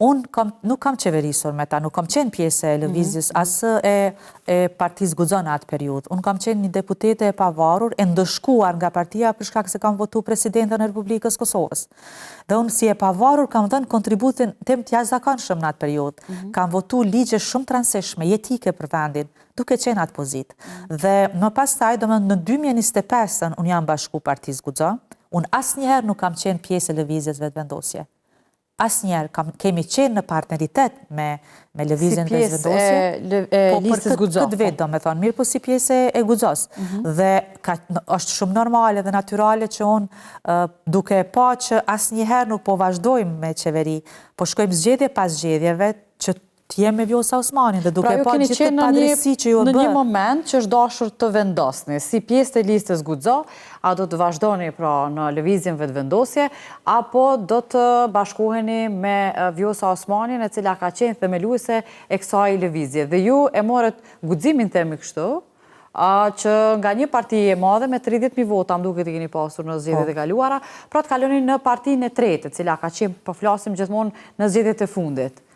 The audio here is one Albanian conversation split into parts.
Unë nuk kam qeverisur me ta, nuk kam qenë pjesë e lëvizjes, asë e partisë Guxo në atë periudhë. Unë kam qenë një deputete e pavarur, e ndëshkuar nga partia për shkak se kam votu presidentën e Republikës Kosovës. Dhe unë si e pavarur kam dhënë kontributin tim të jashtëzakonshëm në atë periudhë. Kam votu ligje shumë të rëndësishme, jetike për vendin, duke qenë atë pozitë. Dhe më pastaj, domethënë në 2025 unë jam bashku partisë Guxo, unë asnjëherë nuk kam qenë pjesë e lëvizjes vetëvendosje. Asnjëherë kemi qenë në partneritet me lëvizjen vetëvendosje. Po listës Guxo. Këtë vetë, domethënë, mirë po si pjesë e Guxos. Dhe është shumë normale dhe natyrale që unë duke pa që asnjëherë nuk po vazhdojmë me qeveri, po shkojmë zgjedhje pas zgjedhjeve që t'jem me Vjosa Osmanin dhe duke pa gjithë të padrejtësi që ju bë. Në një moment që është dashur të vendosni, si pjesë të listës Guxo, a do të vazhdoni pra në lëvizjen vetëvendosje, apo do të bashkoheni me Vjosa Osmanin, e cila ka qenë themeluese e kësaj lëvizje. Dhe ju e morët guximin, themi kështu, që nga një parti e madhe me 30.000 vota, më duket i keni pasur në zgjedhjet e kaluara, pra të kaloni në partinë e tretë, e cila ka qenë, po flasim gjithmonë në zgjedhjet e fundit.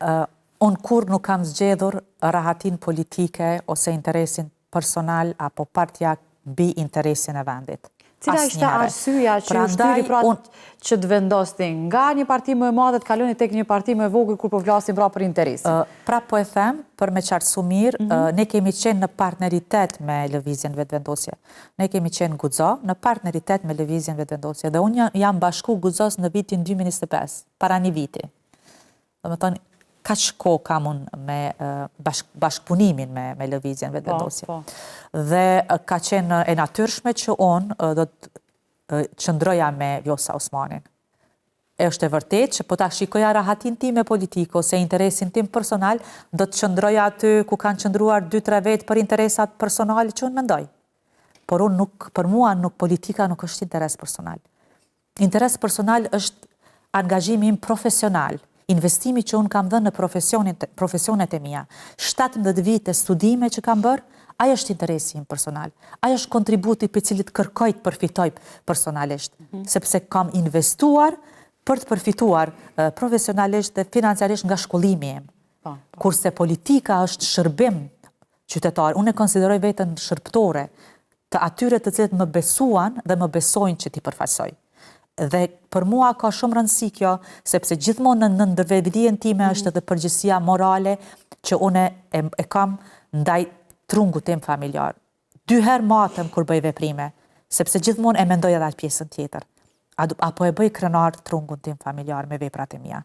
Unë kur nuk kam zgjedhur rahatin politike ose interesin personal apo partja bi interesin e vendit. Cila ishte arsyeja që ju shtyri pra që të vendosni nga një parti më e madhe të kaloni tek një parti më e vogël kur po flasim pra për interesin? Pra po e them, për me qartësu mirë, ne kemi qenë në partneritet me lëvizjen vetëvendosje. Ne kemi qenë Guxo në partneritet me lëvizjen vetëvendosje. Dhe unë jam bashku Guxos në vitin 2025, para një viti. Domethënë, ka shko kam unë me bashkëpunimin me lëvizjen vetëvendosje. Dhe ka qenë e natyrshme që unë do të qëndroja me Vjosa Osmanin. Është e vërtet që po ta shikoja rahatin time politike ose interesin tim personal, do të qëndroja aty ku kanë qëndruar 2-3 vetë për interesat personale që unë mendoj. Por unë për mua politika nuk është interes personal. Interes personal është angazhimi im profesional, investimi që unë kam dhënë në profesionet e mia, 17 vite studime që kam bërë, ajo është interesi im personal. Ajo është kontributi për cilit kërkoj të përfitoj personalisht, sepse kam investuar për të përfituar profesionalisht dhe financiarisht nga shkollimi im. Kurse politika është shërbim qytetar, unë e konsideroj vetën shërbëtore të atyre të cilët më besuan dhe më besojnë që ti përfaqësoj. Dhe për mua ka shumë rëndësi kjo, sepse gjithmonë në ndërveprimjen time është edhe përgjegjësia morale që unë e kam ndaj trungut tim familjar. 2 herë matem kur bëj veprime, sepse gjithmonë e mendoj edhe atë pjesën tjetër. Apo e bëj krenar trungun tim familjar me veprat e mia.